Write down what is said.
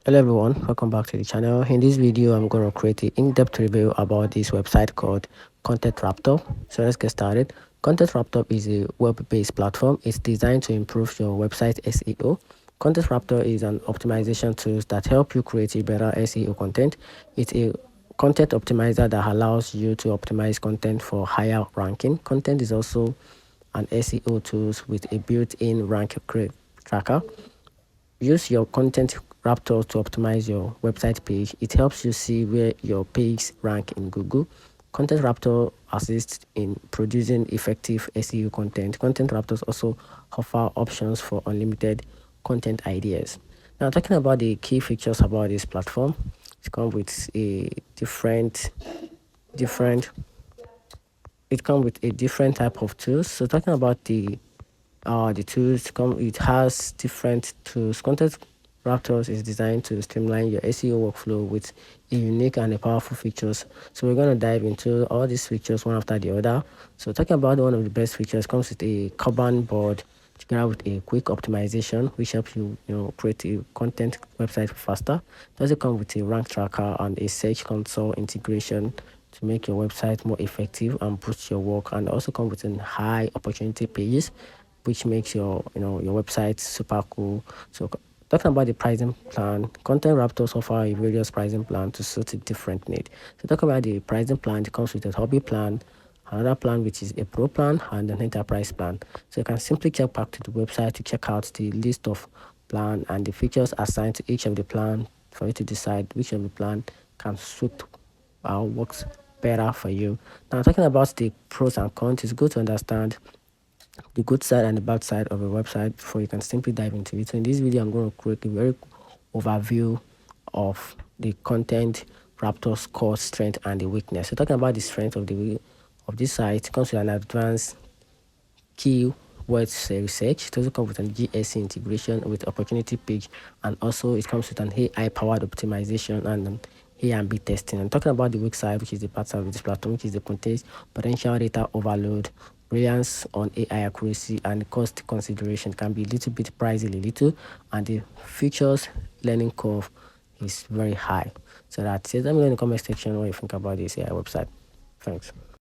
Hello everyone, welcome back to the channel. In this video, I'm going to create an in-depth review about this website called Content Raptor. So let's get started. Content Raptor is a web-based platform. It's designed to improve your website SEO. Content Raptor is an optimization tool that help you create a better SEO content. It's a content optimizer that allows you to optimize content for higher ranking. Content is also an SEO tool with a built-in rank tracker. Use your Content Raptor to optimize your website page. It helps you see where your page rank in Google. Content Raptor assists in producing effective SEO content. Content Raptors also offer options for unlimited content ideas. Now, talking about the key features about this platform, it comes with a different it comes with a different type of tools. So talking about the tools, it has different tools. Content Raptors is designed to streamline your SEO workflow with a unique and a powerful features. So we're going to dive into all these features one after the other. So talking about one of the best features, comes with a Kanban board together with a quick optimization, which helps you create a content website faster. It also come with a rank tracker and a search console integration to make your website more effective and boost your work, and also come with a high opportunity pages, which makes your website super cool. So talking about the pricing plan, Content Raptors offer a various pricing plan to suit a different need. So talking about the pricing plan, it comes with a hobby plan, another plan which is a pro plan, and an enterprise plan. So you can simply check back to the website to check out the list of plan and the features assigned to each of the plan for you to decide which of the plan can suit or works better for you. Now, talking about the pros and cons, it's good to understand the good side and the bad side of a website before you can simply dive into it. So in this video, I'm going to create a very overview of the Content Raptor's core strength and the weakness. So talking about the strength of this site, it comes with an advanced keyword research. It also comes with an GSC integration with opportunity page, and also it comes with an AI powered optimization and an A and B testing. I'm talking about the weak side, which is the part of this platform, which is the contains potential data overload, reliance on AI accuracy, and cost consideration can be a little bit pricey, little, and the features learning curve is very high. So that's it. Let me know in the comment section what you think about this AI website. Thanks.